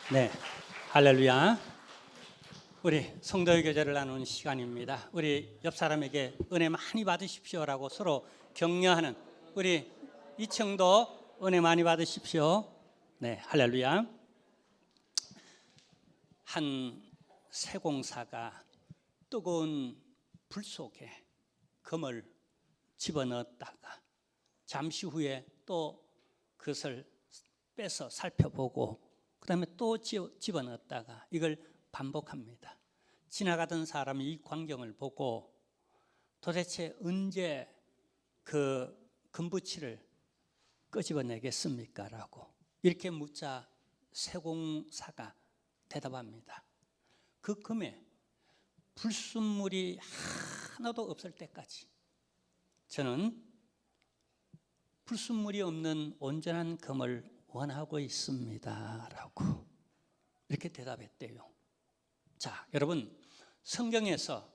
네, 할렐루야. 우리 성도의 교제를 나누는 시간입니다. 우리 옆 사람에게 은혜 많이 받으십시오라고 서로 격려하는 우리 이청도 은혜 많이 받으십시오. 네, 할렐루야. 한 세공사가 뜨거운 불 속에 금을 집어넣었다가 잠시 후에 또 그것을 빼서 살펴보고 그 다음에 또 집어넣었다가 이걸 반복합니다. 지나가던 사람이 이 광경을 보고 도대체 언제 그 금붙이를 끄집어내겠습니까? 라고 이렇게 묻자 세공사가 대답합니다. 그 금에 불순물이 하나도 없을 때까지 저는 불순물이 없는 온전한 금을 원하고 있습니다 라고 이렇게 대답했대요. 자, 여러분, 성경에서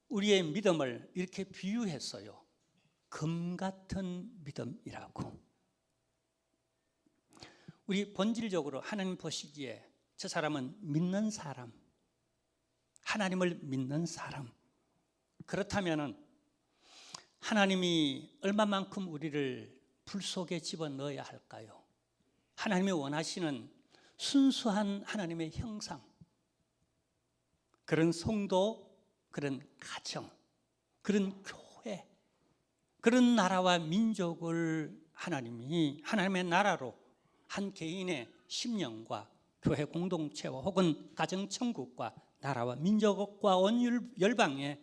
우리의 믿음을 이렇게 비유했어요. 금 같은 믿음이라고. 우리 본질적으로 하나님 보시기에 저 사람은 믿는 사람, 하나님을 믿는 사람. 그렇다면 하나님이 얼마만큼 우리를 불 속에 집어넣어야 할까요? 하나님이 원하시는 순수한 하나님의 형상, 그런 성도, 그런 가정, 그런 교회, 그런 나라와 민족을 하나님이 하나님의 나라로 한 개인의 심령과 교회 공동체와 혹은 가정천국과 나라와 민족과 온 열방에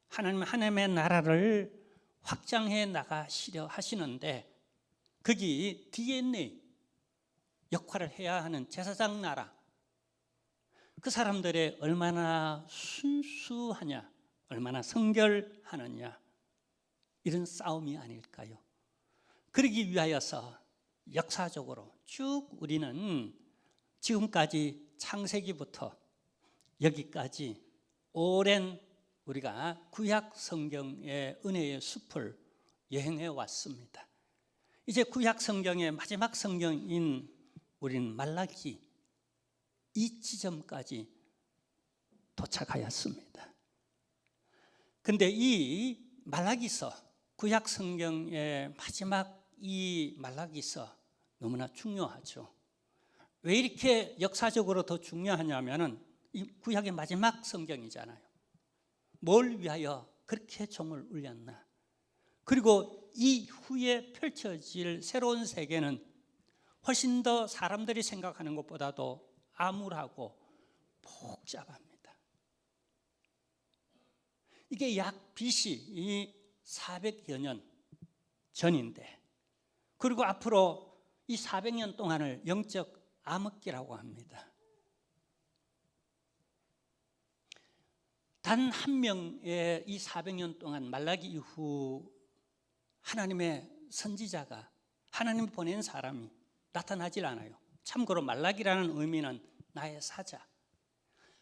하나님의 나라를 확장해 나가시려 하시는데 거기 DNA 역할을 해야 하는 제사장 나라, 그 사람들의 얼마나 순수하냐, 얼마나 성결하느냐, 이런 싸움이 아닐까요? 그러기 위하여서 역사적으로 쭉 우리는 지금까지 창세기부터 여기까지 오랜 우리가 구약 성경의 은혜의 숲을 여행해 왔습니다. 이제 구약 성경의 마지막 성경인 우리는 말라기 이 지점까지 도착하였습니다. 그런데 이 말라기서, 구약 성경의 마지막 이 말라기서 너무나 중요하죠. 왜 이렇게 역사적으로 더 중요하냐면은 이 구약의 마지막 성경이잖아요. 뭘 위하여 그렇게 종을 울렸나? 그리고 이 후에 펼쳐질 새로운 세계는 훨씬 더 사람들이 생각하는 것보다도 암울하고 복잡합니다. 이게 약 BC 400여 년 전인데, 그리고 앞으로 이 400년 동안을 영적 암흑기라고 합니다. 단 한 명의 이 400년 동안 말라기 이후 하나님의 선지자가, 하나님 보낸 사람이 나타나질 않아요. 참고로 말라기라는 의미는 나의 사자,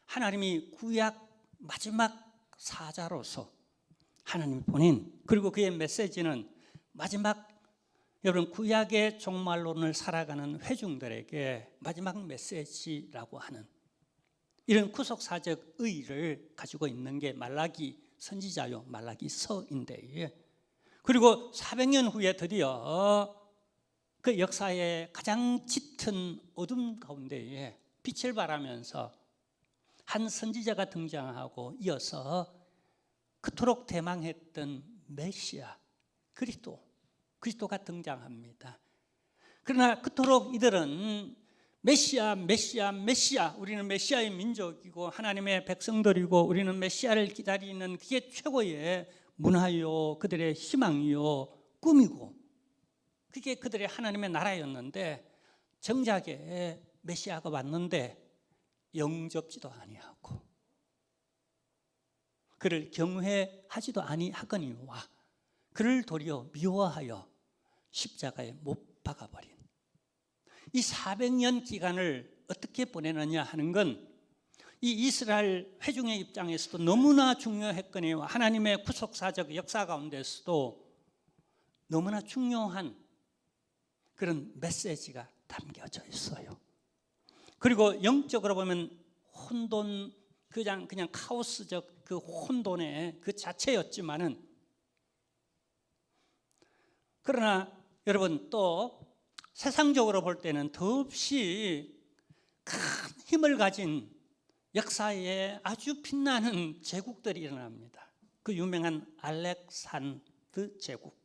하나님이 구약 마지막 사자로서 하나님이 보낸, 그리고 그의 메시지는 마지막, 여러분, 구약의 종말론을 살아가는 회중들에게 마지막 메시지라고 하는 이런 구속사적 의의를 가지고 있는 게 말라기 선지자요, 말라기서인데, 그리고 400년 후에 드디어 그 역사의 가장 짙은 어둠 가운데에 빛을 발하면서 한 선지자가 등장하고 이어서 그토록 대망했던 메시아 그리스도가 등장합니다. 그러나 그토록 이들은 메시아, 우리는 메시아의 민족이고 하나님의 백성들이고 우리는 메시아를 기다리는 그게 최고의 문화요, 그들의 희망이요, 꿈이고 그게 그들의 하나님의 나라였는데, 정작에 메시아가 왔는데 영접지도 아니하고 그를 경외하지도 아니하거니와 그를 도리어 미워하여 십자가에 못 박아버린 이 400년 기간을 어떻게 보내느냐 하는 건 이 이스라엘 회중의 입장에서도 너무나 중요했거니와 하나님의 구속사적 역사 가운데서도 너무나 중요한 그런 메시지가 담겨져 있어요. 그리고 영적으로 보면 혼돈, 그냥 카오스적 그 혼돈의 그 자체였지만은, 그러나 여러분 또 세상적으로 볼 때는 더없이 큰 힘을 가진 역사에 아주 빛나는 제국들이 일어납니다. 그 유명한 알렉산드 제국,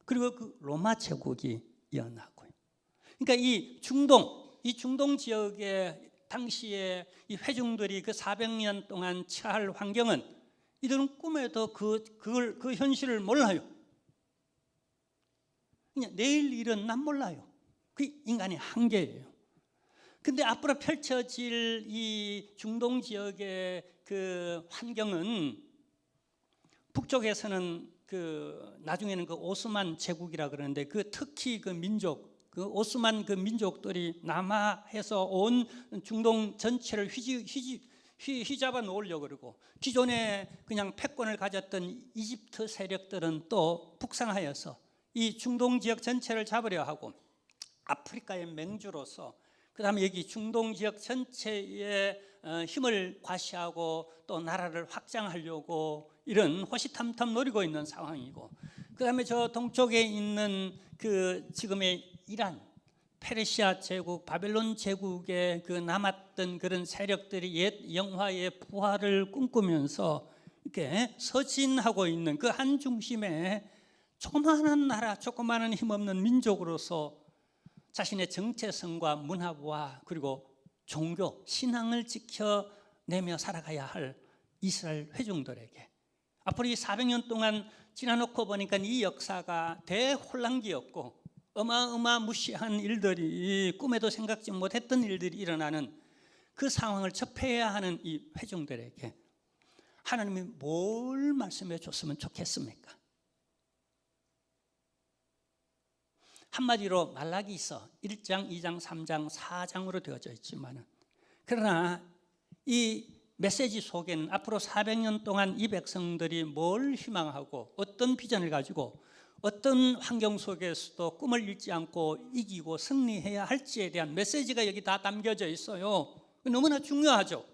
그리고 그 로마 제국이 일어나고요. 그러니까 이 중동 지역의 당시에 이 회중들이 그 400년 동안 처할 환경은 이들은 꿈에도 그 현실을 몰라요. 그냥 내일 일은 난 몰라요. 그 인간의 한계예요. 근데 앞으로 펼쳐질 이 중동 지역의 그 환경은 북쪽에서는 나중에는 그 오스만 제국이라 그러는데, 그 특히 그 민족, 그 오스만 그 민족들이 남하해서 온 중동 전체를 휘잡아 놓으려고 그러고, 기존에 그냥 패권을 가졌던 이집트 세력들은 또 북상하여서 이 중동 지역 전체를 잡으려 하고, 아프리카의 맹주로서 그다음에 여기 중동 지역 전체에 힘을 과시하고 또 나라를 확장하려고 이런 호시탐탐 노리고 있는 상황이고, 그다음에 저 동쪽에 있는 그 지금의 이란, 페르시아 제국, 바벨론 제국의 그 남았던 그런 세력들이 옛 영화의 부활을 꿈꾸면서 이렇게 서진하고 있는 그 한 중심에 조그마한 나라, 조그마한 힘없는 민족으로서 자신의 정체성과 문화와 그리고 종교, 신앙을 지켜내며 살아가야 할 이스라엘 회중들에게 앞으로 이 400년 동안 지나놓고 보니까 이 역사가 대혼란기였고, 어마어마무시한 일들이, 꿈에도 생각지 못했던 일들이 일어나는 그 상황을 접해야 하는 이 회중들에게 하나님이 뭘 말씀해 줬으면 좋겠습니까? 한마디로 말라기서 1장, 2장, 3장, 4장으로 되어져 있지만, 그러나 이 메시지 속에는 앞으로 400년 동안 이 백성들이 뭘 희망하고 어떤 비전을 가지고 어떤 환경 속에서도 꿈을 잃지 않고 이기고 승리해야 할지에 대한 메시지가 여기 다 담겨져 있어요. 너무나 중요하죠.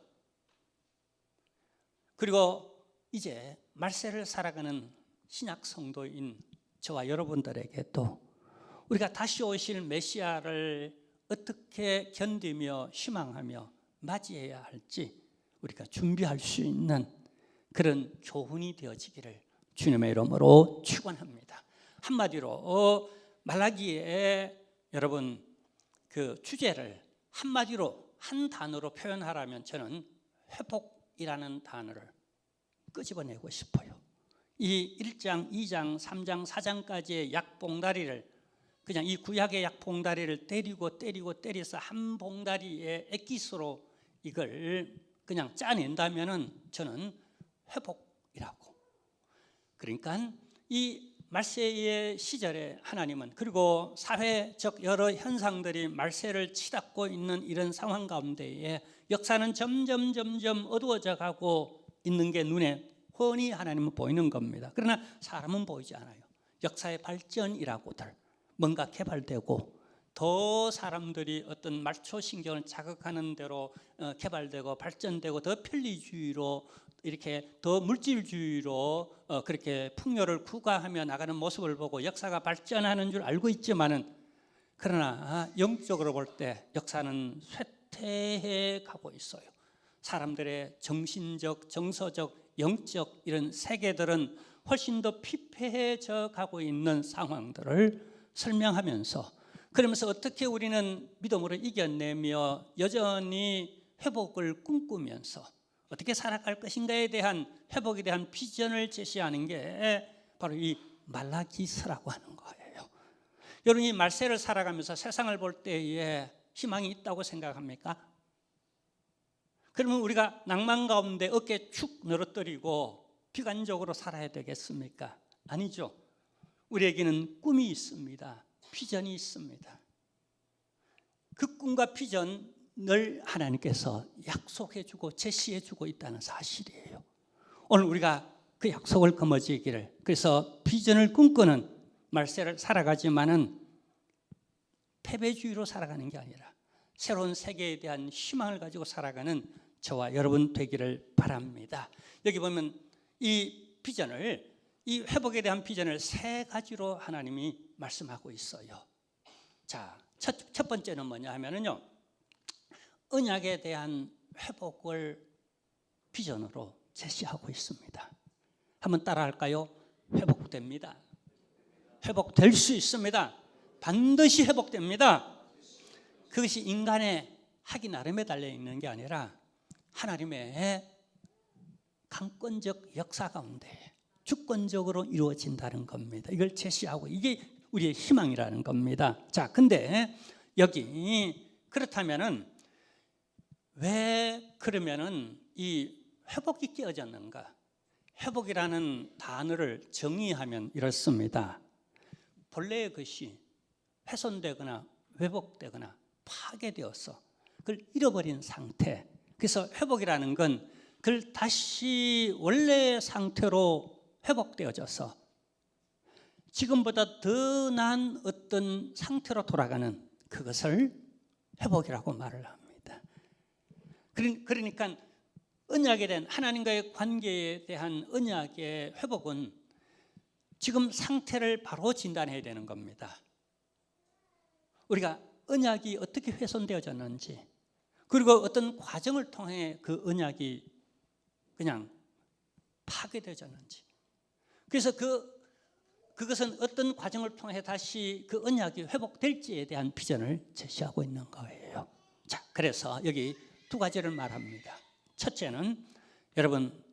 그리고 이제 말세를 살아가는 신약 성도인 저와 여러분들에게 또 우리가 다시 오실 메시아를 어떻게 견디며 희망하며 맞이해야 할지 우리가 준비할 수 있는 그런 교훈이 되어지기를 주님의 이름으로 축원합니다. 한마디로 말라기에 여러분 그 주제를 한마디로 한 단어로 표현하라면 저는 회복이라는 단어를 끄집어내고 싶어요. 이 1장, 2장, 3장, 4장까지의 약봉다리를, 그냥 이 구약의 약봉다리를 때려서 한 봉다리의 엑기스로 이걸 그냥 짜낸다면은 저는 회복이라고. 그러니까 이 말세의 시절에 하나님은, 그리고 사회적 여러 현상들이 말세를 치닫고 있는 이런 상황 가운데에 역사는 점점 어두워져 가고 있는 게 눈에 훤히 하나님은 보이는 겁니다. 그러나 사람은 보이지 않아요. 역사의 발전이라고들 뭔가 개발되고 더 사람들이 어떤 말초신경을 자극하는 대로 개발되고 발전되고 더 편리주의로 이렇게 더 물질주의로 그렇게 풍요를 구가하며 나가는 모습을 보고 역사가 발전하는 줄 알고 있지만은, 그러나 영적으로 볼 때 역사는 쇠퇴해 가고 있어요. 사람들의 정신적, 정서적, 영적 이런 세계들은 훨씬 더 피폐해져 가고 있는 상황들을 설명하면서, 그러면서 어떻게 우리는 믿음으로 이겨내며 여전히 회복을 꿈꾸면서 어떻게 살아갈 것인가에 대한 회복에 대한 비전을 제시하는 게 바로 이 말라기서라고 하는 거예요. 여러분, 이 말세를 살아가면서 세상을 볼 때에 희망이 있다고 생각합니까? 그러면 우리가 낭만 가운데 어깨 축 늘어뜨리고 비관적으로 살아야 되겠습니까? 아니죠. 우리에게는 꿈이 있습니다. 비전이 있습니다. 그 꿈과 비전을 하나님께서 약속해주고 제시해주고 있다는 사실이에요. 오늘 우리가 그 약속을 거머쥐기를, 그래서 비전을 꿈꾸는 말세를 살아가지만은 패배주의로 살아가는 게 아니라 새로운 세계에 대한 희망을 가지고 살아가는 저와 여러분 되기를 바랍니다. 여기 보면 이 비전을, 이 회복에 대한 비전을 세 가지로 하나님이 말씀하고 있어요. 자, 첫 번째는 뭐냐 하면은요, 언약에 대한 회복을 비전으로 제시하고 있습니다. 한번 따라할까요? 회복됩니다. 회복될 수 있습니다. 반드시 회복됩니다. 그것이 인간의 하기 나름에 달려 있는 게 아니라 하나님의 강권적 역사 가운데 주권적으로 이루어진다는 겁니다. 이걸 제시하고 이게 우리의 희망이라는 겁니다. 자, 근데 여기 그렇다면은 왜 그러면은 이 회복이 깨어졌는가? 회복이라는 단어를 정의하면 이렇습니다. 본래의 것이 훼손되거나 왜곡되거나 파괴되어서 그걸 잃어버린 상태. 그래서 회복이라는 건 그걸 다시 원래의 상태로 회복되어져서 지금보다 더 나은 어떤 상태로 돌아가는 그것을 회복이라고 말을 합니다. 그러니까 언약에 대한 하나님과의 관계에 대한 언약의 회복은 지금 상태를 바로 진단해야 되는 겁니다. 우리가 언약이 어떻게 훼손되어졌는지, 그리고 어떤 과정을 통해 그 언약이 그냥 파괴되어졌는지, 그래서 그것은 어떤 과정을 통해 다시 그 언약이 회복될지에 대한 비전을 제시하고 있는 거예요. 자, 그래서 여기 두 가지를 말합니다. 첫째는 여러분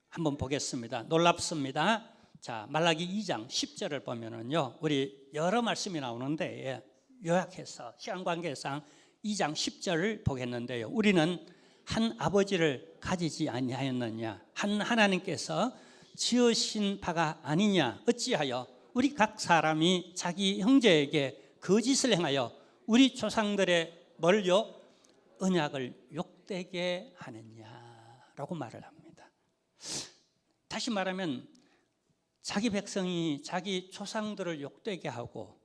한번 보겠습니다. 놀랍습니다. 자, 말라기 2장 10절을 보면은요, 우리 여러 말씀이 나오는데 요약해서 시간 관계상 2장 10절을 보겠는데요, 우리는 한 아버지를 가지지 아니하였느냐, 한 하나님께서 지으신 바가 아니냐, 어찌하여 우리 각 사람이 자기 형제에게 거짓을 행하여 우리 조상들의 뭘요? 언약을 욕되게 하느냐라고 말을 합니다. 다시 말하면 자기 백성이 자기 조상들을 욕되게 하고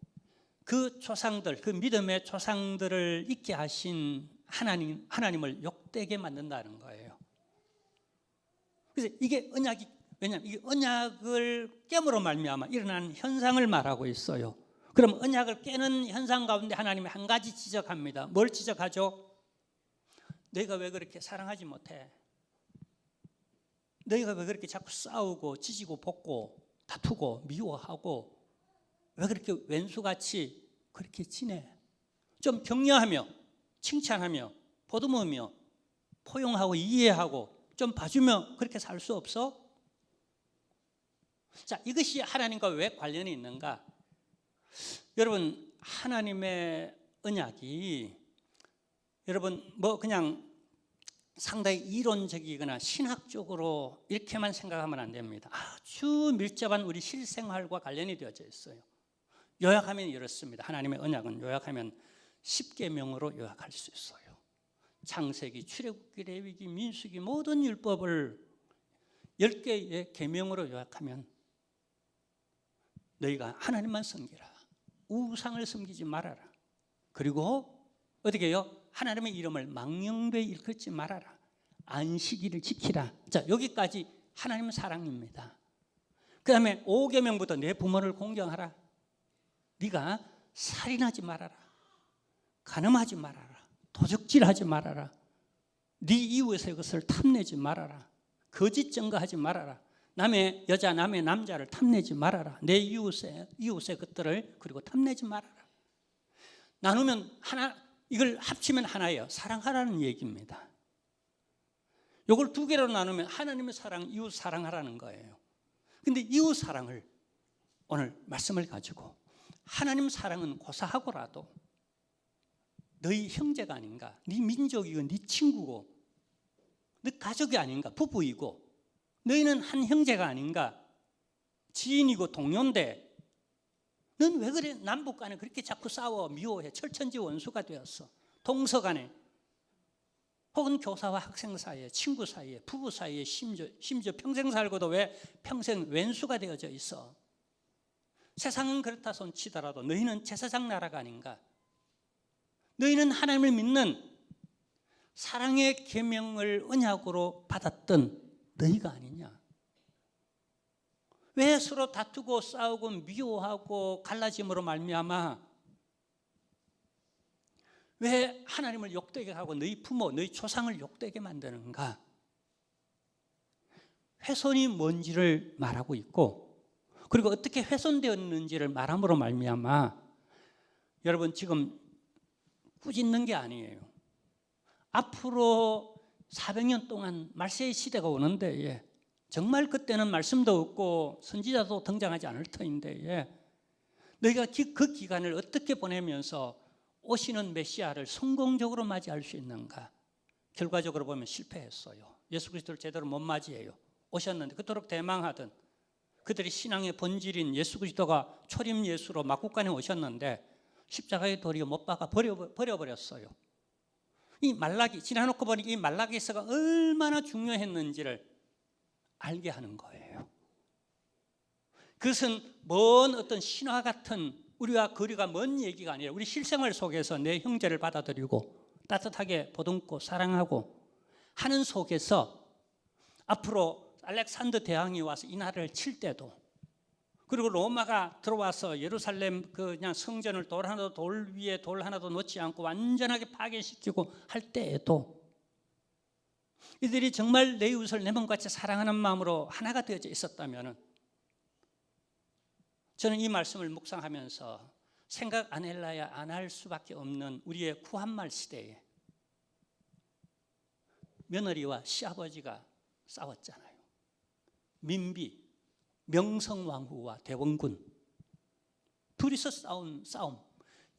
그 조상들, 그 믿음의 조상들을 있게 하신 하나님을 욕되게 만든다는 거예요. 그래서 이게 언약이, 왜냐하면 이게 언약을 깨므로 말미암아 일어나는 현상을 말하고 있어요. 그럼 언약을 깨는 현상 가운데 하나님이 한 가지 지적합니다. 뭘 지적하죠? 너희가 왜 그렇게 사랑하지 못해? 너희가 왜 그렇게 자꾸 싸우고 지지고 볶고 다투고 미워하고 왜 그렇게 왼수같이 그렇게 지내? 좀 격려하며 칭찬하며 보듬으며 포용하고 이해하고 좀 봐주며 그렇게 살 수 없어? 자, 이것이 하나님과 왜 관련이 있는가? 여러분, 하나님의 언약이 여러분 뭐 그냥 상당히 이론적이거나 신학적으로 이렇게만 생각하면 안 됩니다. 아주 밀접한 우리 실생활과 관련이 되어져 있어요. 요약하면 이렇습니다. 하나님의 언약은 요약하면 10계명으로 요약할 수 있어요. 창세기, 출애굽기, 레위기, 민수기 모든 율법을 10개의 계명으로 요약하면 너희가 하나님만 섬기라, 우상을 섬기지 말아라, 그리고 어떻게 해요? 하나님의 이름을 망령되이 일컫지 말아라, 안식일을 지키라. 자, 여기까지 하나님 사랑입니다. 그 다음에 5계명부터 내 부모를 공경하라, 네가 살인하지 말아라, 간음하지 말아라, 도적질하지 말아라, 네 이웃의 것을 탐내지 말아라, 거짓 증거하지 말아라, 남의 여자 남의 남자를 탐내지 말아라, 내 이웃의 것들을 그리고 탐내지 말아라. 나누면 하나, 이걸 합치면 하나예요. 사랑하라는 얘기입니다. 이걸 두 개로 나누면 하나님의 사랑, 이웃 사랑하라는 거예요. 근데 이웃 사랑을 오늘 말씀을 가지고 하나님 사랑은 고사하고라도 너희 형제가 아닌가, 네 민족이고 네 친구고 네 가족이 아닌가, 부부이고 너희는 한 형제가 아닌가, 지인이고 동료인데 넌 왜 그래? 남북 간에 그렇게 자꾸 싸워 미워해, 철천지 원수가 되었어. 동서 간에 혹은 교사와 학생 사이에, 친구 사이에, 부부 사이에, 심지어 평생 살고도 왜 평생 왼수가 되어져 있어? 세상은 그렇다 손치더라도 너희는 제사장 나라가 아닌가? 너희는 하나님을 믿는 사랑의 계명을 언약으로 받았던 너희가 아니냐. 왜 서로 다투고 싸우고 미워하고 갈라짐으로 말미암아 왜 하나님을 욕되게 하고 너희 부모, 너희 조상을 욕되게 만드는가? 훼손이 뭔지를 말하고 있고, 그리고 어떻게 훼손되었는지를 말함으로 말미암아 여러분 지금 꾸짖는 게 아니에요. 앞으로 400년 동안 말세의 시대가 오는데 정말 그때는 말씀도 없고 선지자도 등장하지 않을 터인데 너희가 그 기간을 어떻게 보내면서 오시는 메시아를 성공적으로 맞이할 수 있는가? 결과적으로 보면 실패했어요. 예수 그리스도를 제대로 못 맞이해요. 오셨는데 그토록 대망하던 그들의 신앙의 본질인 예수 그리스도가 초림 예수로 막국간에 오셨는데 십자가에 도리어 못 박아 버려버렸어요. 이 말라기, 지나놓고 보니 이 말라기서가 얼마나 중요했는지를 알게 하는 거예요. 그것은 먼 어떤 신화 같은 우리와 거리가 먼 얘기가 아니라 우리 실생활 속에서 내 형제를 받아들이고 따뜻하게 보듬고 사랑하고 하는 속에서 앞으로 알렉산더 대왕이 와서 이 나라를 칠 때도, 그리고 로마가 들어와서 예루살렘 그냥 성전을 돌 위에 돌 하나도 놓지 않고 완전하게 파괴시키고 할 때에도 이들이 정말 내 이웃을 내 몸같이 사랑하는 마음으로 하나가 되어져 있었다면, 저는 이 말씀을 묵상하면서 생각 안 할래야 안 할 수밖에 없는 우리의 구한말 시대에 며느리와 시아버지가 싸웠잖아요. 민비, 명성왕후와 대원군 둘이서 싸운 싸움.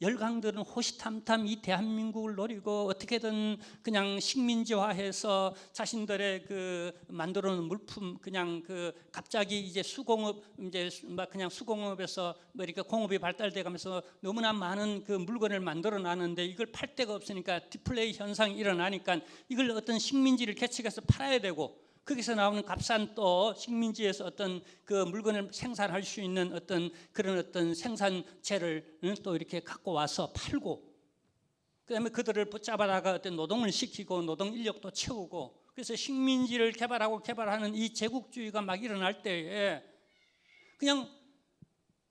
열강들은 호시탐탐 이 대한민국을 노리고 어떻게든 그냥 식민지화해서 자신들의 그 만들어 놓은 물품 그냥 그 갑자기 이제 수공업 이제 막 그냥 수공업에서 뭐 이렇게 공업이 발달돼 가면서 너무나 많은 그 물건을 만들어 놨는데 이걸 팔 데가 없으니까 디플레이 현상이 일어나니까 이걸 어떤 식민지를 개척해서 팔아야 되고, 거기서 나오는 값싼 또 식민지에서 어떤 그 물건을 생산할 수 있는 어떤 그런 어떤 생산체를 또 이렇게 갖고 와서 팔고, 그다음에 그들을 붙잡아다가 어떤 노동을 시키고 노동 인력도 채우고, 그래서 식민지를 개발하는 이 제국주의가 막 일어날 때에 그냥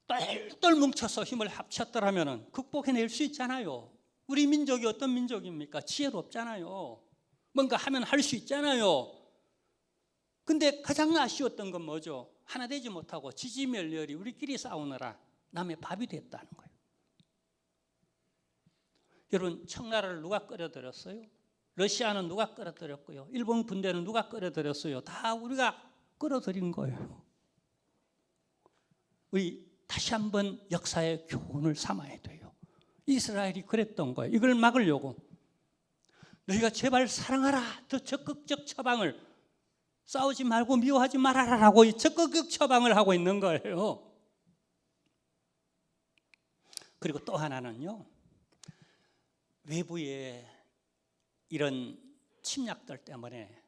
똘똘 뭉쳐서 힘을 합쳤더라면 극복해낼 수 있잖아요. 우리 민족이 어떤 민족입니까? 지혜롭잖아요. 뭔가 하면 할 수 있잖아요. 근데 가장 아쉬웠던 건 뭐죠? 하나 되지 못하고 지지멸렬이 우리끼리 싸우느라 남의 밥이 됐다는 거예요. 여러분, 청나라를 누가 끌어들였어요? 러시아는 누가 끌어들였고요? 일본 군대는 누가 끌어들였어요? 다 우리가 끌어들인 거예요. 우리 다시 한번 역사의 교훈을 삼아야 돼요. 이스라엘이 그랬던 거예요. 이걸 막으려고 너희가 제발 사랑하라, 더 적극적 처방을, 싸우지 말고 미워하지 말아라라고 적극적 처방을 하고 있는 거예요. 그리고 또 하나는요, 외부의 이런 침략들 때문에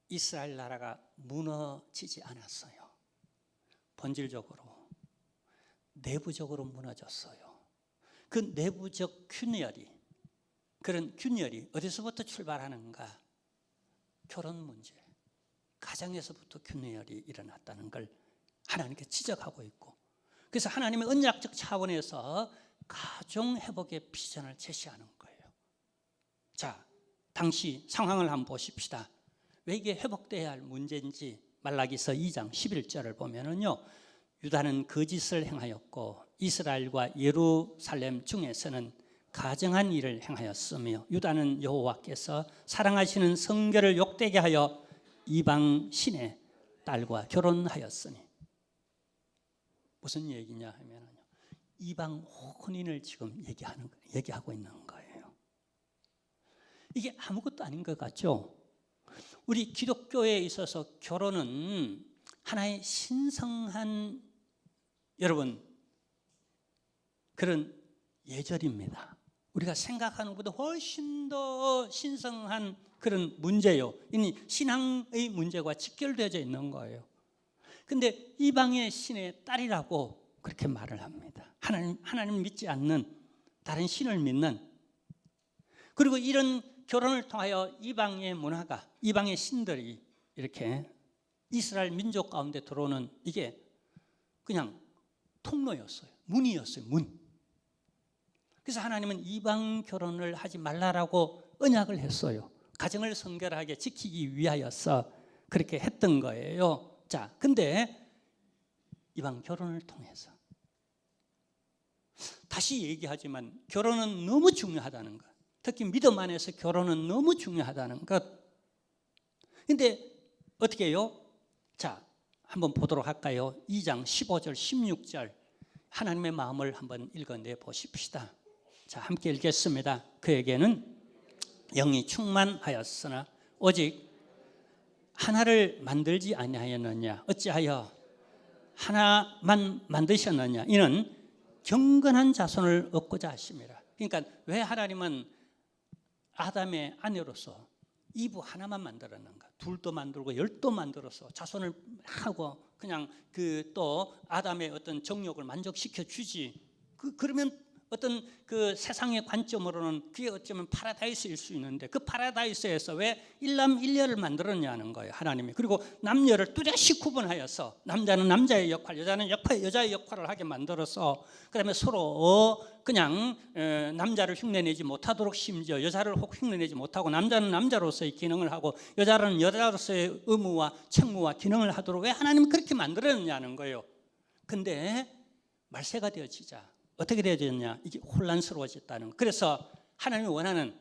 이스라엘 나라가 무너지지 않았어요. 본질적으로 내부적으로 무너졌어요. 그 내부적 그런 균열이 어디서부터 출발하는가? 결혼 문제, 가정에서부터 균열이 일어났다는 걸 하나님께 지적하고 있고, 그래서 하나님의 언약적 차원에서 가정 회복의 비전을 제시하는 거예요. 자, 당시 상황을 한번 보십시다. 왜 이게 회복돼야 할 문제인지 말라기서 2장 11절을 보면은요, 유다는 거짓을 행하였고 이스라엘과 예루살렘 중에서는 가정한 일을 행하였으며 유다는 여호와께서 사랑하시는 성결을 욕되게 하여 이방 신의 딸과 결혼하였으니. 무슨 얘기냐 하면요, 이방 혼인을 지금 얘기하고 있는 거예요. 이게 아무것도 아닌 것 같죠? 우리 기독교에 있어서 결혼은 하나의 신성한, 여러분, 그런 예절입니다. 우리가 생각하는 것보다 훨씬 더 신성한 그런 문제요. 이미 신앙의 문제와 직결되어져 있는 거예요. 근데 이방의 신의 딸이라고 그렇게 말을 합니다. 하나님 믿지 않는, 다른 신을 믿는 그리고 이런 결혼을 통하여 이방의 문화가, 이방의 신들이 이렇게 이스라엘 민족 가운데 들어오는 이게 그냥 통로였어요. 문이었어요. 문. 그래서 하나님은 이방 결혼을 하지 말라라고 언약을 했어요. 가정을 성결하게 지키기 위하여서 그렇게 했던 거예요. 자, 근데 이방 결혼을 통해서 다시 얘기하지만 결혼은 너무 중요하다는 것. 특히 믿음 안에서 결혼은 너무 중요하다는 것. 근데 어떻게 해요? 자, 한번 보도록 할까요? 2장 15절 16절 하나님의 마음을 한번 읽어내 보십시다. 자, 함께 읽겠습니다. 그에게는 영이 충만하였으나 오직 하나를 만들지 아니하였느냐? 어찌하여 하나만 만드셨느냐? 이는 경건한 자손을 얻고자 하심이라. 그러니까 왜 하나님은 아담의 아내로서 이브 하나만 만들었는가? 둘도 만들고 열도 만들어서 자손을 하고 그냥 그 또 아담의 어떤 정욕을 만족시켜 주지. 그러면 어떤 그 세상의 관점으로는 그게 어쩌면 파라다이스일 수 있는데 그 파라다이스에서 왜 일남일녀를 만들었냐는 거예요, 하나님이. 그리고 남녀를 뚜렷이 구분하여서 남자는 남자의 역할, 여자는 여자의 역할을 하게 만들어서 그다음에 서로 그냥 남자를 흉내내지 못하도록 심지어 여자를 혹 흉내내지 못하고 남자는 남자로서의 기능을 하고 여자는 여자로서의 의무와 책무와 기능을 하도록 왜 하나님이 그렇게 만들었냐는 거예요. 근데 말세가 되어지자 어떻게 되어졌냐? 이게 혼란스러워졌다는 거. 그래서 하나님이 원하는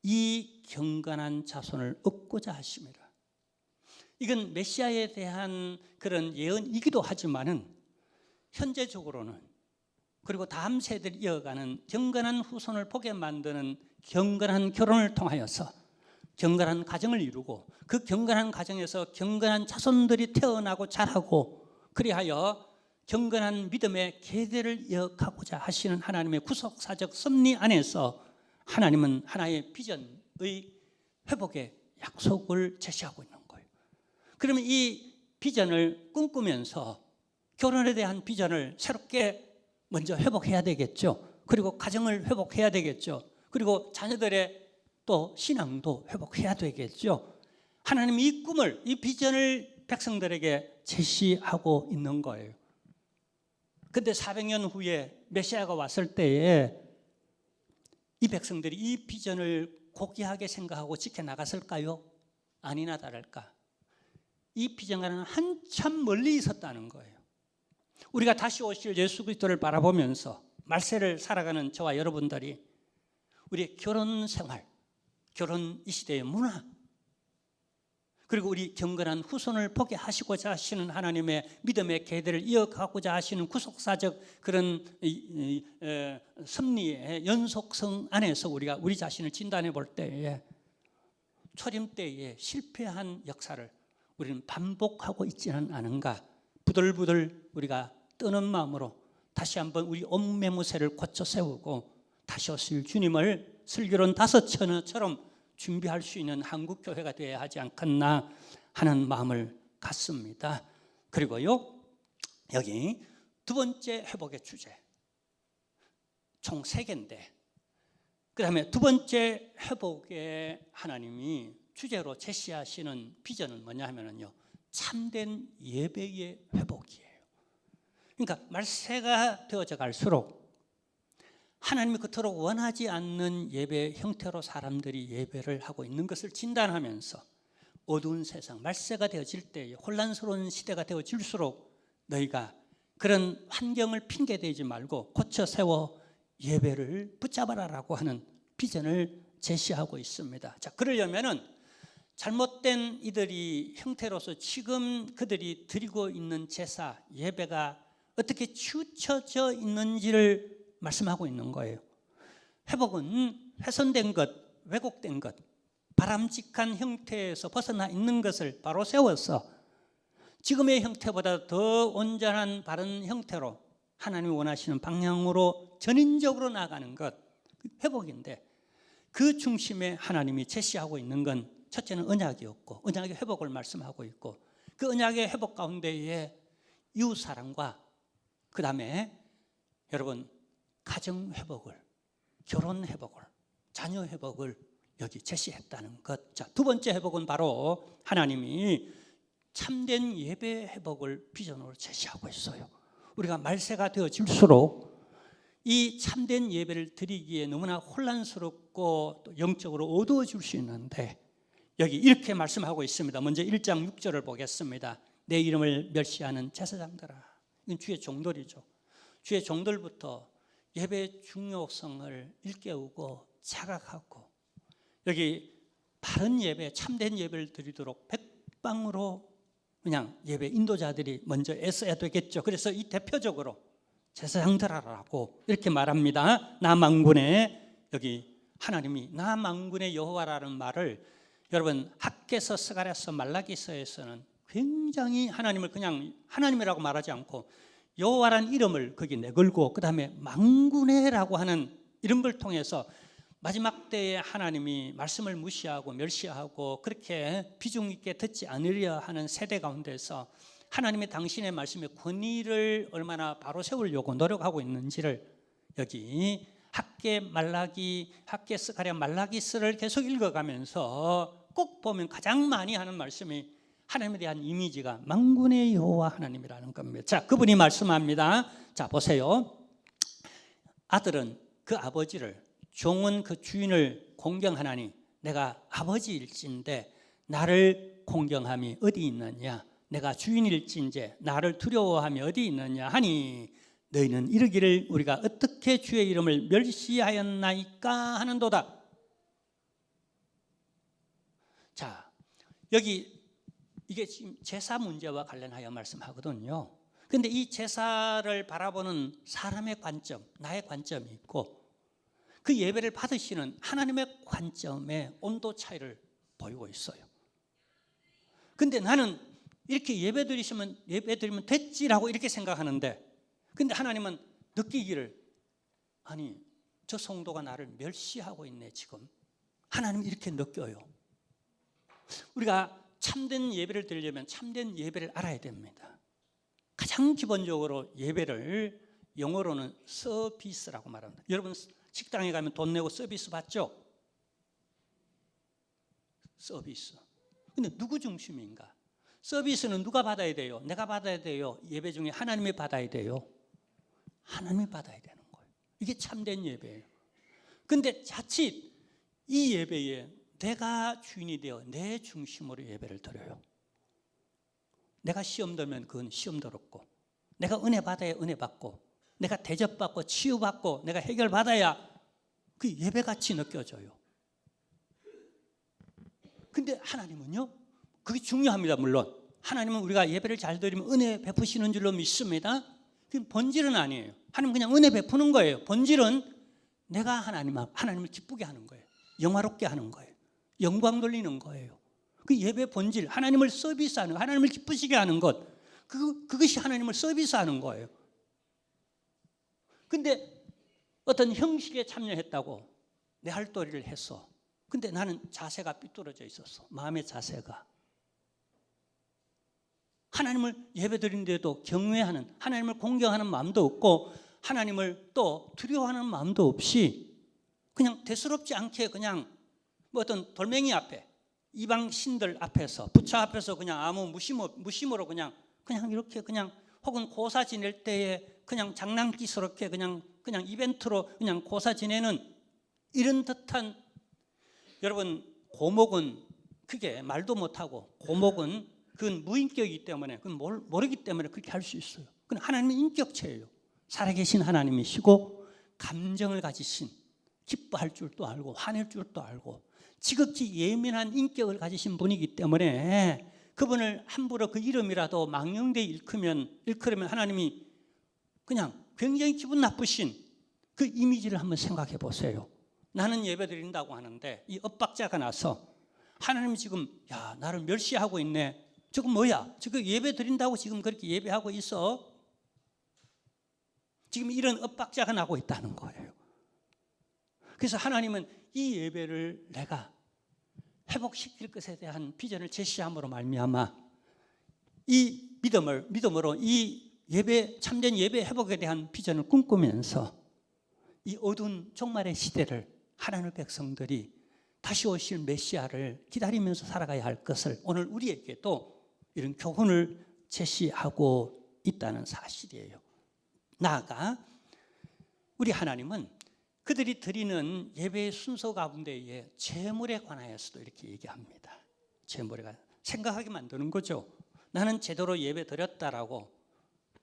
이 경건한 자손을 얻고자 하심이라. 이건 메시아에 대한 그런 예언이기도 하지만은 현재적으로는 그리고 다음 세대를 이어가는 경건한 후손을 보게 만드는 경건한 결혼을 통하여서 경건한 가정을 이루고 그 경건한 가정에서 경건한 자손들이 태어나고 자라고 그리하여 경건한 믿음의 계대를 이어가고자 하시는 하나님의 구속사적 섭리 안에서 하나님은 하나의 비전의 회복의 약속을 제시하고 있는 거예요. 그러면 이 비전을 꿈꾸면서 결혼에 대한 비전을 새롭게 먼저 회복해야 되겠죠. 그리고 가정을 회복해야 되겠죠. 그리고 자녀들의 또 신앙도 회복해야 되겠죠. 하나님이 이 꿈을, 이 비전을 백성들에게 제시하고 있는 거예요. 근데 400년 후에 메시아가 왔을 때에 이 백성들이 이 비전을 고귀하게 생각하고 지켜나갔을까요? 아니나 다를까? 이 비전과는 한참 멀리 있었다는 거예요. 우리가 다시 오실 예수 그리스도를 바라보면서 말세를 살아가는 저와 여러분들이 우리의 결혼 생활, 결혼 이 시대의 문화, 그리고 우리 경건한 후손을 보게 하시고자 하시는 하나님의 믿음의 계대를 이어가고자 하시는 구속사적 그런 섭리의 연속성 안에서 우리가 우리 자신을 진단해 볼 때에 초림 때에 실패한 역사를 우리는 반복하고 있지는 않은가. 부들부들 우리가 뜨는 마음으로 다시 한번 우리 옷매무새를 고쳐 세우고 다시 오실 주님을 슬기로운 다섯 처녀처럼 준비할 수 있는 한국교회가 되어야 하지 않겠나 하는 마음을 갖습니다. 그리고요, 여기 두 번째 회복의 주제 총 3개인데 그 다음에 두 번째 회복의 하나님이 주제로 제시하시는 비전은 뭐냐 하면요, 참된 예배의 회복이에요. 그러니까 말세가 되어져 갈수록 하나님이 그토록 원하지 않는 예배 형태로 사람들이 예배를 하고 있는 것을 진단하면서 어두운 세상, 말세가 되어질 때 혼란스러운 시대가 되어질수록 너희가 그런 환경을 핑계대지 말고 고쳐 세워 예배를 붙잡아라라고 하는 비전을 제시하고 있습니다. 자, 그러려면은 잘못된 이들이 형태로서 지금 그들이 드리고 있는 제사, 예배가 어떻게 치우쳐져 있는지를 말씀하고 있는 거예요. 회복은 훼손된 것, 왜곡된 것, 바람직한 형태에서 벗어나 있는 것을 바로 세워서 지금의 형태보다 더 온전한 바른 형태로 하나님이 원하시는 방향으로 전인적으로 나아가는 것, 회복인데 그 중심에 하나님이 제시하고 있는 건 첫째는 언약이었고 언약의 회복을 말씀하고 있고 그 언약의 회복 가운데에 이웃사랑과 그 다음에 여러분 가정 회복을, 결혼 회복을, 자녀 회복을 여기 제시했다는 것. 자, 두 번째 회복은 바로 하나님이 참된 예배 회복을 비전으로 제시하고 있어요. 우리가 말세가 되어질수록 이 참된 예배를 드리기에 너무나 혼란스럽고 또 영적으로 어두워질 수 있는데 여기 이렇게 말씀하고 있습니다. 먼저 1장 6절을 보겠습니다. 내 이름을 멸시하는 제사장들아. 이건 주의 종들이죠. 주의 종들부터 예배의 중요성을 일깨우고 자각하고 여기 바른 예배, 참된 예배를 드리도록 백방으로 그냥 예배 인도자들이 먼저 애써야 되겠죠. 그래서 이 대표적으로 제사장들아라고 이렇게 말합니다. 나 만군의 여기 하나님이 나 만군의 여호와라는 말을 여러분 학개서, 스가랴서, 말라기서에서는 굉장히 하나님을 그냥 하나님이라고 말하지 않고 여호와라는 이름을 거기 내걸고 그 다음에 만군의라고 하는 이런 걸 통해서 마지막 때에 하나님이 말씀을 무시하고 멸시하고 그렇게 비중 있게 듣지 않으려 하는 세대 가운데서 하나님의 당신의 말씀의 권위를 얼마나 바로 세우려고 노력하고 있는지를 여기 학개, 말라기, 학개, 스가랴, 말라기서를 계속 읽어가면서 꼭 보면 가장 많이 하는 말씀이 하나님에 대한 이미지가 만군의 여호와 하나님이라는 겁니다. 자, 그분이 말씀합니다. 자, 보세요. 아들은 그 아버지를, 종은 그 주인을 공경하나니 내가 아버지일진데 나를 공경함이 어디 있느냐? 내가 주인일진데 나를 두려워함이 어디 있느냐 하니 너희는 이르기를 우리가 어떻게 주의 이름을 멸시하였나이까 하는도다. 자, 여기 이게 지금 제사 문제와 관련하여 말씀하거든요. 그런데 이 제사를 바라보는 사람의 관점, 나의 관점이 있고 그 예배를 받으시는 하나님의 관점의 온도 차이를 보이고 있어요. 그런데 나는 이렇게 예배 드리면 됐지라고 이렇게 생각하는데 근데 하나님은 느끼기를 아니 저 성도가 나를 멸시하고 있네 지금. 하나님이 이렇게 느껴요. 우리가 참된 예배를 드리려면 참된 예배를 알아야 됩니다. 가장 기본적으로 예배를 영어로는 서비스라고 말합니다. 여러분 식당에 가면 돈 내고 서비스 받죠? 서비스. 근데 누구 중심인가? 서비스는 누가 받아야 돼요? 내가 받아야 돼요? 예배 중에 하나님이 받아야 돼요? 하나님이 받아야 되는 거예요. 이게 참된 예배예요. 근데 자칫 이 예배에 내가 주인이 되어 내 중심으로 예배를 드려요. 내가 시험 들면 그건 시험들었고 내가 은혜 받아야 은혜 받고 내가 대접받고 치유받고 내가 해결받아야 그 예배같이 느껴져요. 근데 하나님은요, 그게 중요합니다. 물론 하나님은 우리가 예배를 잘 드리면 은혜 베푸시는 줄로 믿습니다. 그 본질은 아니에요. 하나님 그냥 은혜 베푸는 거예요. 본질은 내가 하나님을 기쁘게 하는 거예요. 영화롭게 하는 거예요. 영광 돌리는 거예요. 그 예배 본질, 하나님을 서비스하는, 하나님을 기쁘시게 하는 것, 그것이 하나님을 서비스하는 거예요. 근데 어떤 형식에 참여했다고 내 할 도리를 했어. 근데 나는 자세가 삐뚤어져 있었어. 마음의 자세가. 하나님을 예배드리는데도 경외하는, 하나님을 공경하는 마음도 없고 하나님을 또 두려워하는 마음도 없이 그냥 대수롭지 않게 그냥 뭐 어떤 돌멩이 앞에 이방 신들 앞에서 부처 앞에서 그냥 아무 무심으로 그냥 이렇게 그냥 혹은 고사 지낼 때에 그냥 장난기스럽게 그냥 이벤트로 그냥 고사 지내는 이런 듯한 여러분 고목은 그게 말도 못하고 고목은 그건 무인격이기 때문에 그건 모르기 때문에 그렇게 할 수 있어요. 그건 하나님의 인격체예요. 살아계신 하나님이시고 감정을 가지신 기뻐할 줄도 알고 화낼 줄도 알고 지극히 예민한 인격을 가지신 분이기 때문에 그분을 함부로 그 이름이라도 망령되이 일컬으면 하나님이 그냥 굉장히 기분 나쁘신 그 이미지를 한번 생각해 보세요. 나는 예배 드린다고 하는데 이 엇박자가 나서 하나님이 지금 야 나를 멸시하고 있네. 저거 뭐야? 저거 예배 드린다고 지금 그렇게 예배하고 있어? 지금 이런 엇박자가 나고 있다는 거예요. 그래서 하나님은 이 예배를 내가 회복시킬 것에 대한 비전을 제시함으로 말미암아 이 믿음으로 이 예배 참된 예배 회복에 대한 비전을 꿈꾸면서 이 어두운 종말의 시대를 하나님의 백성들이 다시 오실 메시아를 기다리면서 살아가야 할 것을 오늘 우리에게도 이런 교훈을 제시하고 있다는 사실이에요. 나아가 우리 하나님은 그들이 드리는 예배의 순서 가운데에 재물에 관하여서도 이렇게 얘기합니다. 재물에 관해 생각하게 만드는 거죠. 나는 제대로 예배 드렸다라고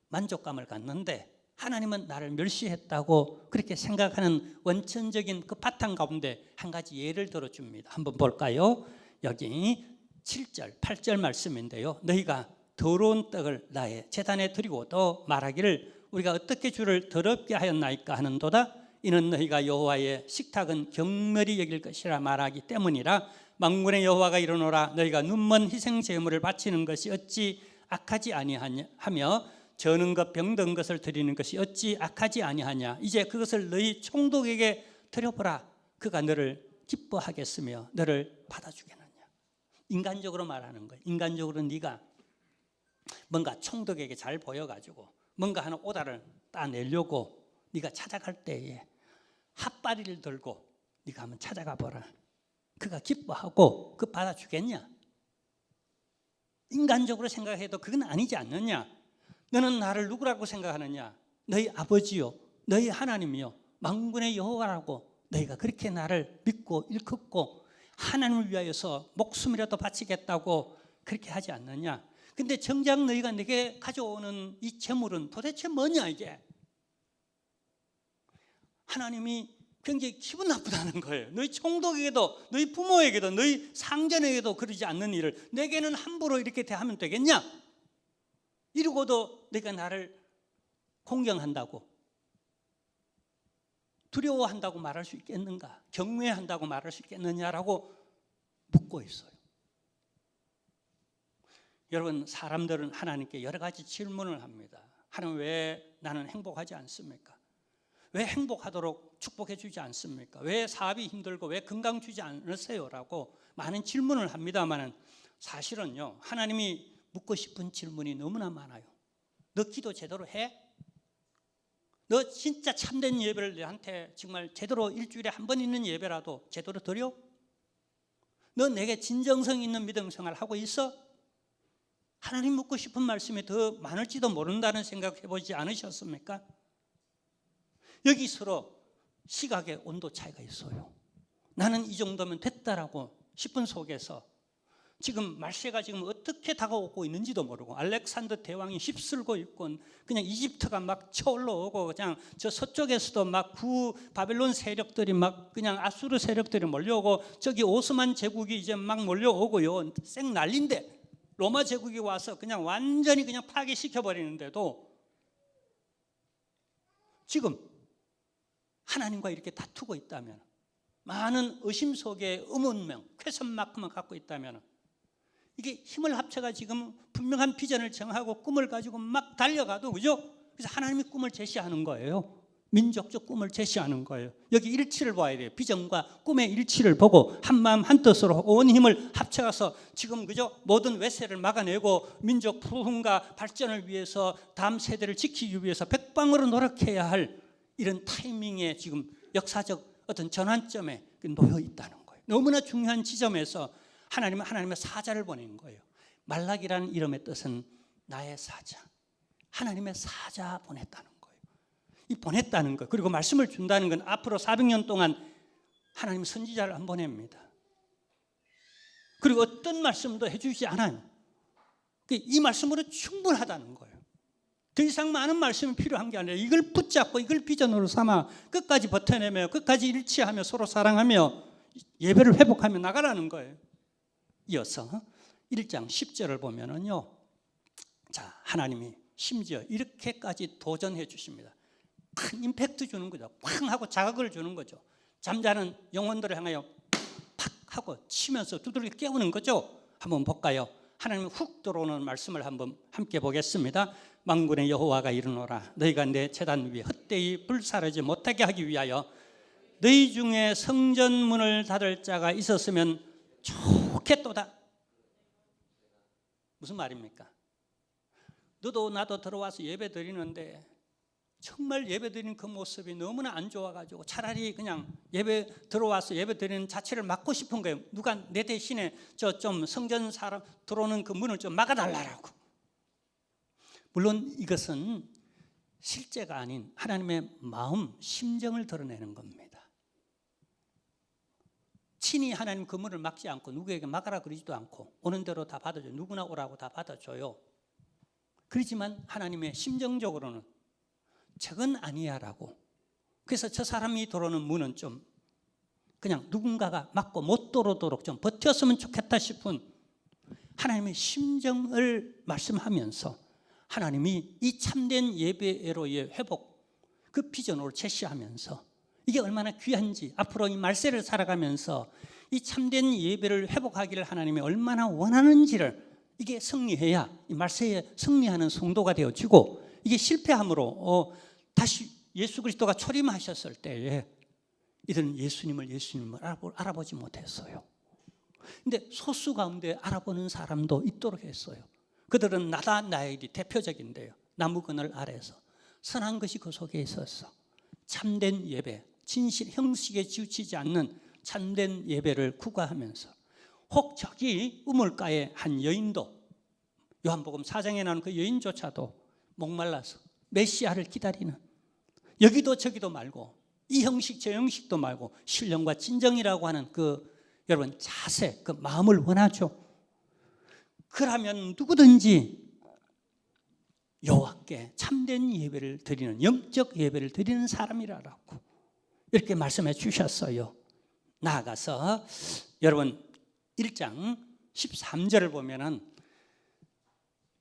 만족감을 갖는데 하나님은 나를 멸시했다고 그렇게 생각하는 원천적인 그 바탕 가운데 한 가지 예를 들어줍니다. 한번 볼까요? 여기 7절, 8절 말씀인데요. 너희가 더러운 떡을 나의 제단에 드리고 또 말하기를 우리가 어떻게 주를 더럽게 하였나이까 하는도다. 이는 너희가 여호와의 식탁은 경멸히 여길 것이라 말하기 때문이라. 만군의 여호와가 이르노라. 너희가 눈먼 희생 제물을 바치는 것이 어찌 악하지 아니하며 저는 것 병든 것을 드리는 것이 어찌 악하지 아니하냐. 이제 그것을 너희 총독에게 드려보라. 그가 너를 기뻐하겠으며 너를 받아주겠느냐. 인간적으로 말하는 거예요. 인간적으로 네가 뭔가 총독에게 잘 보여가지고 뭔가 하나 오다를 따내려고 네가 찾아갈 때에 핫바리를 들고 네가 한번 찾아가 보라. 그가 기뻐하고 그 받아주겠냐. 인간적으로 생각해도 그건 아니지 않느냐. 너는 나를 누구라고 생각하느냐. 너희 아버지요 너희 하나님이요 만군의 여호와라고 너희가 그렇게 나를 믿고 일컫고 하나님을 위하여서 목숨이라도 바치겠다고 그렇게 하지 않느냐. 근데 정작 너희가 내게 가져오는 이 재물은 도대체 뭐냐. 이게 하나님이 굉장히 기분 나쁘다는 거예요. 너희 총독에게도 너희 부모에게도 너희 상전에게도 그러지 않는 일을 내게는 함부로 이렇게 대하면 되겠냐. 이러고도 내가 나를 공경한다고 두려워한다고 말할 수 있겠는가. 경외한다고 말할 수 있겠느냐라고 묻고 있어요. 여러분, 사람들은 하나님께 여러 가지 질문을 합니다. 하나님, 왜 나는 행복하지 않습니까? 왜 행복하도록 축복해 주지 않습니까? 왜 사업이 힘들고 왜 건강 주지 않으세요? 라고 많은 질문을 합니다만 사실은요, 하나님이 묻고 싶은 질문이 너무나 많아요. 너 기도 제대로 해? 너 진짜 참된 예배를 내한테 정말 제대로 일주일에 한 번 있는 예배라도 제대로 드려? 너 내게 진정성 있는 믿음 생활 하고 있어? 하나님 묻고 싶은 말씀이 더 많을지도 모른다는 생각 해보지 않으셨습니까? 여기 서로 시각의 온도 차이가 있어요. 나는 이 정도면 됐다라고 싶은 속에서 지금 말세가 지금 어떻게 다가오고 있는지도 모르고 알렉산더 대왕이 휩쓸고 있고 그냥 이집트가 막 쳐올라오고 그냥 저 서쪽에서도 막 바벨론 세력들이 막 그냥 아수르 세력들이 몰려오고 저기 오스만 제국이 이제 막 몰려오고요. 쌩 난리인데 로마 제국이 와서 그냥 완전히 그냥 파괴시켜 버리는데도 지금 하나님과 이렇게 다투고 있다면, 많은 의심 속에 의문명, 퀘션마크만 갖고 있다면, 이게 힘을 합쳐가 지금 분명한 비전을 정하고 꿈을 가지고 막 달려가도, 그죠? 그래서 하나님이 꿈을 제시하는 거예요. 민족적 꿈을 제시하는 거예요. 여기 일치를 봐야 돼요. 비전과 꿈의 일치를 보고 한마음 한뜻으로 온 힘을 합쳐가서 지금, 그죠? 모든 외세를 막아내고 민족 부흥과 발전을 위해서 다음 세대를 지키기 위해서 백방으로 노력해야 할 이런 타이밍에 지금 역사적 어떤 전환점에 놓여 있다는 거예요. 너무나 중요한 지점에서 하나님은 하나님의 사자를 보낸 거예요. 말락이라는 이름의 뜻은 나의 사자, 하나님의 사자 보냈다는 거예요. 이 보냈다는 거, 그리고 말씀을 준다는 건 앞으로 400년 동안 하나님 선지자를 안 보냅니다. 그리고 어떤 말씀도 해주지 않아요. 이 말씀으로 충분하다는 거예요. 더 이상 많은 말씀이 필요한 게 아니라 이걸 붙잡고 이걸 비전으로 삼아 끝까지 버텨내며 끝까지 일치하며 서로 사랑하며 예배를 회복하며 나가라는 거예요. 이어서 1장 10절을 보면은요, 자, 하나님이 심지어 이렇게까지 도전해 주십니다. 큰 임팩트 주는 거죠. 팡 하고 자극을 주는 거죠. 잠자는 영혼들을 향하여 팍 하고 치면서 두드리게 깨우는 거죠. 한번 볼까요? 하나님 훅 들어오는 말씀을 한번 함께 보겠습니다. 만군의 여호와가 이르노라. 너희가 내 제단 위에 헛되이 불사르지 못하게 하기 위하여 너희 중에 성전문을 닫을 자가 있었으면 좋겠도다. 무슨 말입니까? 너도 나도 들어와서 예배 드리는데 정말 예배드리는 그 모습이 너무나 안 좋아가지고 차라리 그냥 예배 들어와서 예배드리는 자체를 막고 싶은 거예요. 누가 내 대신에 저 좀 성전 사람 들어오는 그 문을 좀 막아달라고. 물론 이것은 실제가 아닌 하나님의 마음, 심정을 드러내는 겁니다. 친히 하나님 그 문을 막지 않고 누구에게 막아라 그러지도 않고 오는 대로 다 받아줘요. 누구나 오라고 다 받아줘요. 그렇지만 하나님의 심정적으로는 저건 아니야라고. 그래서 저 사람이 들어오는 문은 좀 그냥 누군가가 막고 못 들어오도록 좀 버텼으면 좋겠다 싶은 하나님의 심정을 말씀하면서 하나님이 이 참된 예배로의 회복, 그 비전으로 제시하면서 이게 얼마나 귀한지, 앞으로 이 말세를 살아가면서 이 참된 예배를 회복하기를 하나님이 얼마나 원하는지를, 이게 승리해야 이 말세에 승리하는 성도가 되어지고, 이게 실패함으로 다시 예수 그리스도가 초림하셨을 때에 이들은 예수님을 알아보지 못했어요. 근데 소수 가운데 알아보는 사람도 있도록 했어요. 그들은 나다나엘이 대표적인데요. 나무 그늘 아래서 선한 것이 그 속에 있었어. 참된 예배, 진실, 형식에 치우치지 않는 참된 예배를 구가하면서, 혹 저기 우물가에 한 여인도, 요한복음 4장에 나오는 그 여인조차도 목말라서 메시아를 기다리는, 여기도 저기도 말고 이 형식 저 형식도 말고 신령과 진정이라고 하는 그 여러분 자세, 그 마음을 원하죠. 그러면 누구든지 여호와께 참된 예배를 드리는, 영적 예배를 드리는 사람이라고 이렇게 말씀해 주셨어요. 나아가서 여러분 1장 13절을 보면은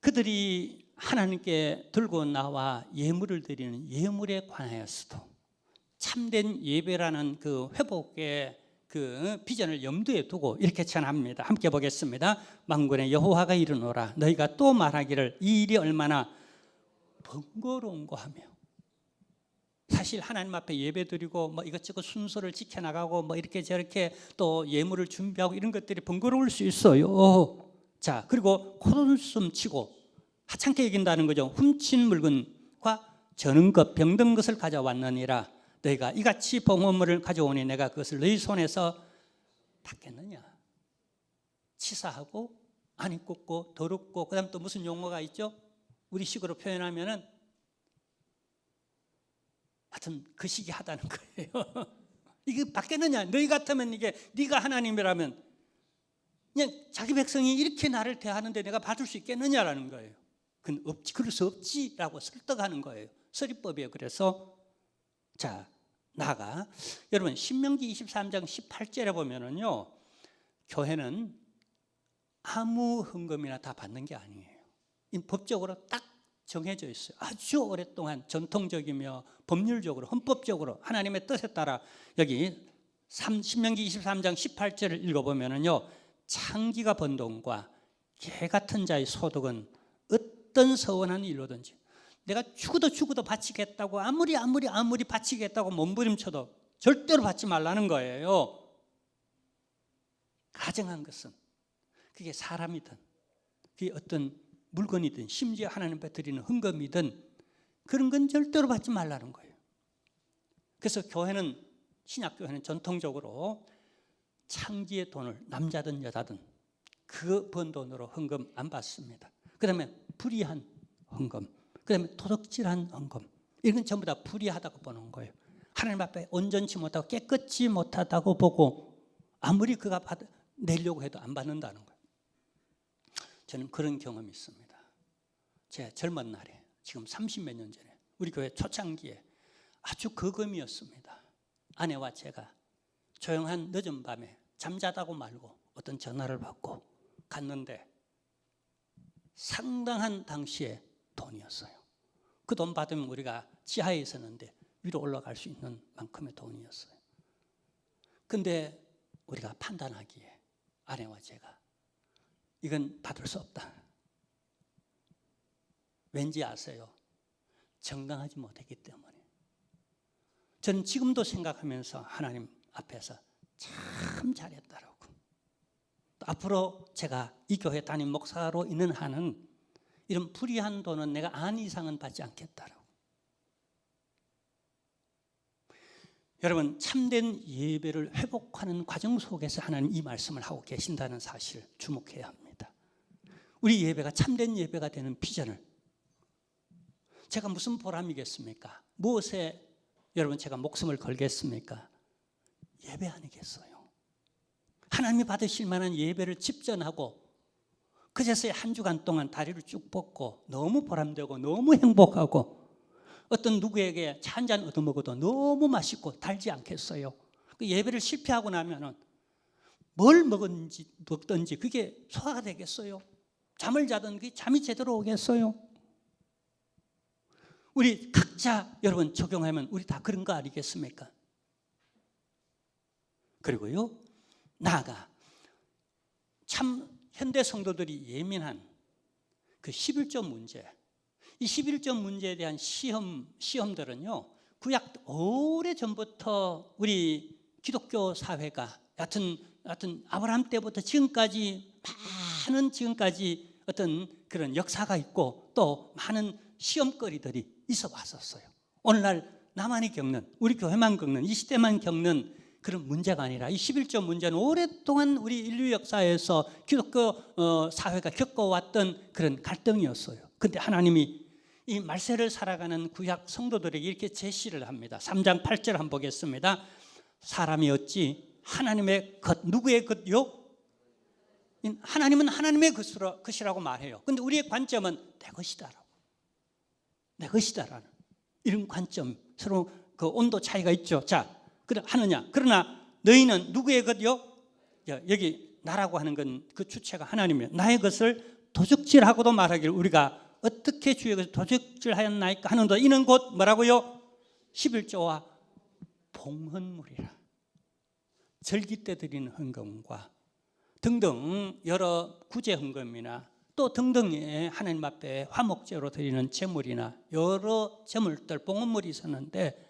그들이 하나님께 들고 나와 예물을 드리는 예물에 관하여서도 참된 예배라는 그 회복의 그 비전을 염두에 두고 이렇게 전합니다. 함께 보겠습니다. 만군의 여호와가 이르노라, 너희가 또 말하기를 이 일이 얼마나 번거로운고 하며. 사실 하나님 앞에 예배드리고 뭐 이것저것 순서를 지켜나가고 뭐 이렇게 저렇게 또 예물을 준비하고 이런 것들이 번거로울 수 있어요. 자, 그리고 코웃음 치고 하찮게 여긴다는 거죠. 훔친 물건과 저는 것 병든 것을 가져왔느니라. 너희가 이같이 봉헌물을 가져오니 내가 그것을 너희 손에서 받겠느냐. 치사하고 안 입고 더럽고, 그 다음 또 무슨 용어가 있죠? 우리 식으로 표현하면은 하여튼 그 시기하다는 거예요. 이게 받겠느냐. 너희 같으면, 이게 네가 하나님이라면 그냥 자기 백성이 이렇게 나를 대하는데 내가 받을 수 있겠느냐라는 거예요. 그건 없지, 그럴 수 없지라고 설득하는 거예요. 서리법이에요. 그래서 자, 나가 여러분 신명기 23장 18절에 보면은요, 교회는 아무 헌금이나 다 받는 게 아니에요. 법적으로 딱 정해져 있어요. 아주 오랫동안 전통적이며 법률적으로, 헌법적으로 하나님의 뜻에 따라. 여기 신명기 23장 18절을 읽어보면은요, 창기가 번 돈과 개 같은 자의 소득은 어떤 서원한 일로든지 내가 죽어도 바치겠다고 아무리 바치겠다고 몸부림쳐도 절대로 받지 말라는 거예요. 가정한 것은 그게 사람이든 그게 어떤 물건이든 심지어 하나님 앞에 드리는 헌금이든 그런 건 절대로 받지 말라는 거예요. 그래서 교회는, 신약교회는 전통적으로 창기의 돈을 남자든 여자든 그 번 돈으로 헌금 안 받습니다. 그 다음에 불의한 헌금, 그 다음에 도둑질한 헌금, 이건 전부 다 불의하다고 보는 거예요. 하나님 앞에 온전치 못하고 깨끗이 못하다고 보고 아무리 그가 내려고 해도 안 받는다는 거예요. 저는 그런 경험이 있습니다. 제 젊은 날에, 지금 30몇 년 전에 우리 교회 초창기에 아주 거금이었습니다. 아내와 제가 조용한 늦은 밤에 잠자다고 말고 어떤 전화를 받고 갔는데 상당한 당시에 돈이었어요. 그 돈 받으면 우리가 지하에 있었는데 위로 올라갈 수 있는 만큼의 돈이었어요. 근데 우리가 판단하기에, 아내와 제가, 이건 받을 수 없다. 왠지 아세요? 정당하지 못했기 때문에. 저는 지금도 생각하면서 하나님 앞에서 참 잘했다라고. 앞으로 제가 이 교회 담임 목사로 있는 한은 이런 불의한 돈은 내가 안 이상은 받지 않겠다라고. 여러분, 참된 예배를 회복하는 과정 속에서 하나님 이 말씀을 하고 계신다는 사실을 주목해야 합니다. 우리 예배가 참된 예배가 되는 비전을, 제가 무슨 보람이겠습니까? 무엇에 여러분 제가 목숨을 걸겠습니까? 예배 아니겠어요? 하나님이 받으실 만한 예배를 집전하고 그제서야 한 주간 동안 다리를 쭉 뻗고 너무 보람되고 너무 행복하고, 어떤 누구에게 차 한 잔 얻어먹어도 너무 맛있고 달지 않겠어요? 그 예배를 실패하고 나면은 뭘 먹든지 그게 소화가 되겠어요? 잠을 자든 그게 잠이 제대로 오겠어요? 우리 각자 여러분 적용하면 우리 다 그런 거 아니겠습니까? 그리고요, 나아가 참 현대 성도들이 예민한 그 11조 문제, 이 11조 문제에 대한 시험들은요, 구약 오래전부터 우리 기독교 사회가 여하튼 아브라함 때부터 지금까지 어떤 그런 역사가 있고 또 많은 시험거리들이 있어 왔었어요. 오늘날 나만이 겪는, 우리 교회만 겪는, 이 시대만 겪는 그런 문제가 아니라 이 11조 문제는 오랫동안 우리 인류 역사에서 기독교 사회가 겪어왔던 그런 갈등이었어요. 그런데 하나님이 이 말세를 살아가는 구약 성도들에게 이렇게 제시를 합니다. 3장 8절 한번 보겠습니다. 사람이 어찌 하나님의 것, 누구의 것요? 하나님은 하나님의 것이라고 말해요. 그런데 우리의 관점은 내 것이다라고, 내 것이다라는 이런 관점, 서로 그 온도 차이가 있죠. 자, 하느냐? 그러나 너희는 누구의 것요? 여기 나라고 하는 건 그 주체가 하나님이에요. 나의 것을 도적질하고도 말하기를 우리가 어떻게 주의 것을 도적질하였나이까 하는도 이는 곧 뭐라고요? 11조와 봉헌물이라. 절기 때 드리는 헌금과 등등 여러 구제 헌금이나 또 등등의 하나님 앞에 화목제로 드리는 제물이나 여러 제물들, 봉헌물이 있었는데,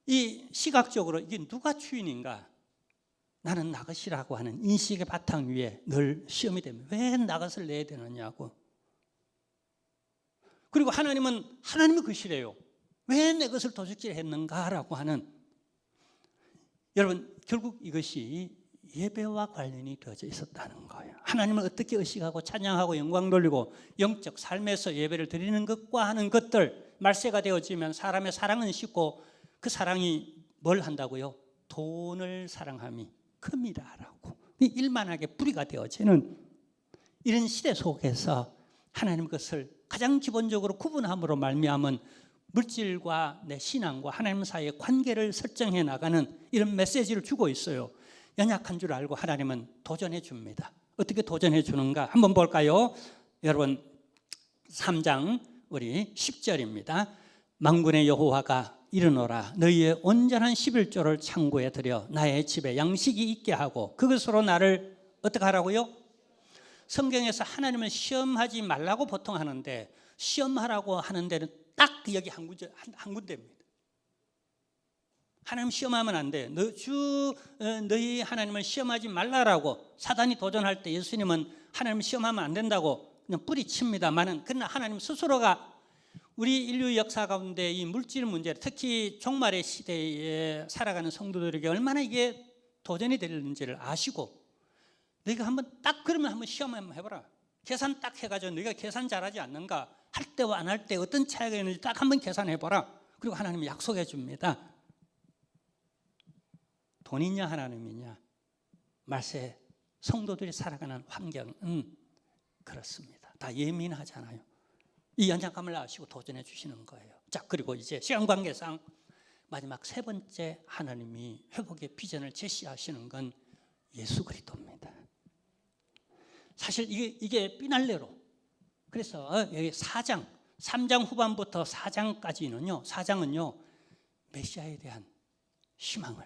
이 시각적으로 이게 누가 주인인가? 나는 나 것이라고 하는 인식의 바탕 위에 늘 시험이 됩니다. 왜 나 것을 내야 되느냐고. 그리고 하나님은 하나님의 것이래요. 왜 내 것을 도적질했는가라고 하는, 여러분 결국 이것이 예배와 관련이 되어져 있었다는 거예요. 하나님을 어떻게 의식하고 찬양하고 영광 돌리고 영적 삶에서 예배를 드리는 것과 하는 것들, 말세가 되어지면 사람의 사랑은 식고 그 사랑이 뭘 한다고요? 돈을 사랑함이 큽니다라고 일만하게 뿌리가 되어지는 이런 시대 속에서 하나님 것을 가장 기본적으로 구분함으로 말미암은 물질과 내 신앙과 하나님 사이의 관계를 설정해 나가는 이런 메시지를 주고 있어요. 연약한 줄 알고 하나님은 도전해 줍니다. 어떻게 도전해 주는가 한번 볼까요? 여러분 3장 우리 10절입니다. 만군의 여호와가 이르노라, 너희의 온전한 11조를 창고에 들여 나의 집에 양식이 있게 하고 그것으로 나를 어떻게 하라고요? 성경에서 하나님을 시험하지 말라고 보통 하는데, 시험하라고 하는 데는 딱 여기 한 군데입니다. 하나님 시험하면 안 돼. 너희 하나님을 시험하지 말라라고 사단이 도전할 때 예수님은 하나님 시험하면 안 된다고 그냥 뿌리칩니다만은, 그러나 하나님 스스로가 우리 인류 역사 가운데 이 물질 문제, 특히 종말의 시대에 살아가는 성도들에게 얼마나 이게 도전이 되는지를 아시고, 너희가 한번 딱 그러면 한번 시험 한번 해보라. 계산 딱 해가지고 너희가 계산 잘하지 않는가, 할 때와 안 할 때 어떤 차이가 있는지 딱 한번 계산해보라. 그리고 하나님이 약속해 줍니다. 돈이냐 하나님이냐, 말세 성도들이 살아가는 환경은 그렇습니다. 다 예민하잖아요. 이 연약함을 아시고 도전해 주시는 거예요. 자, 그리고 이제 시간 관계상 마지막 세 번째 하나님이 회복의 비전을 제시하시는 건 예수 그리스도입니다. 사실 이게 피날레로, 그래서 여기 3장 후반부터 4장까지는요, 4장은요 메시아에 대한 희망을,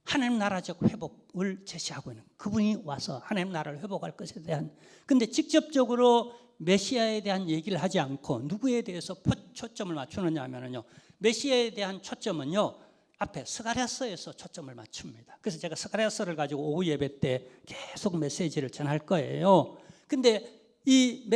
하나님 나라적 회복을 제시하고 있는, 그분이 와서 하나님 나라를 회복할 것에 대한, 근데 직접적으로 메시아에 대한 얘기를 하지 않고 누구에 대해서 초점을 맞추느냐 하면요, 메시아에 대한 초점은요 앞에 스가랴서에서 초점을 맞춥니다. 그래서 제가 스가랴서를 가지고 오후 예배 때 계속 메시지를 전할 거예요. 근데 이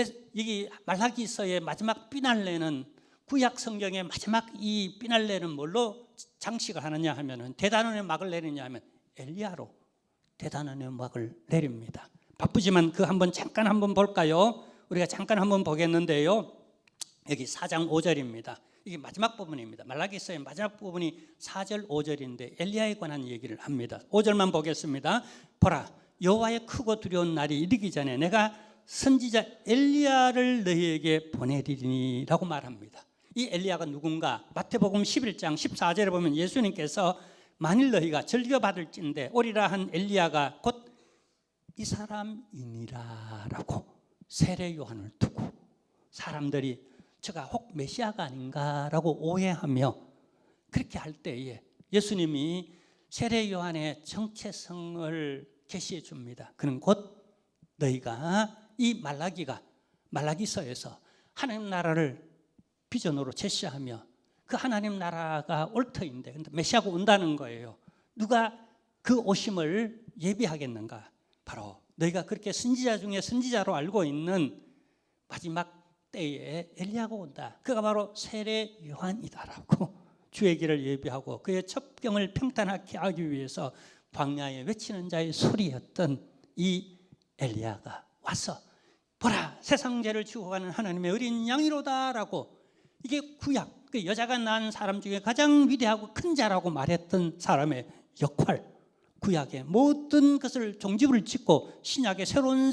말라기서의 마지막 피날레는, 구약 성경의 마지막 이 피날레는 뭘로 장식을 하느냐 하면은 대단원의 막을 내리냐 하면 엘리야로 대단원의 막을 내립니다. 바쁘지만 그 한번 잠깐 한번 볼까요? 우리가 잠깐 한번 보겠는데요. 여기 4장 5절입니다. 이게 마지막 부분입니다. 말라기서의 마지막 부분이 4절 5절인데 엘리야에 관한 얘기를 합니다. 5절만 보겠습니다. 보라, 여호와의 크고 두려운 날이 이르기 전에 내가 선지자 엘리야를 너희에게 보내리니라고 말합니다. 이 엘리야가 누군가? 마태복음 11장 14절에 보면 예수님께서 만일 너희가 즐겨받을진대 오리라 한 엘리야가 곧 이 사람이니라라고 세례 요한을 두고 사람들이 저가 혹 메시아가 아닌가라고 오해하며 그렇게 할 때에 예수님이 세례 요한의 정체성을 계시해 줍니다. 그는 곧 너희가 이 말라기서에서 하나님 나라를 비전으로 제시하며 그 하나님 나라가 올 터인데 근데 메시아가 온다는 거예요. 누가 그 오심을 예비하겠는가? 바로 너희가 그렇게 선지자 중에 선지자로 알고 있는 마지막 때에 엘리야가 온다. 그가 바로 세례 요한이다라고 주의 길을 예비하고 그의 첩경을 평탄하게 하기 위해서 광야에 외치는 자의 소리였던 이 엘리야가 와서 보라, 세상 죄를 지고 가는 하나님의 어린 양이로다라고 이게 구약, 그 여자가 낳은 사람 중에 가장 위대하고 큰 자라고 말했던 사람의 역할, 구약의 모든 것을 종집을 짓고 신약의 새로운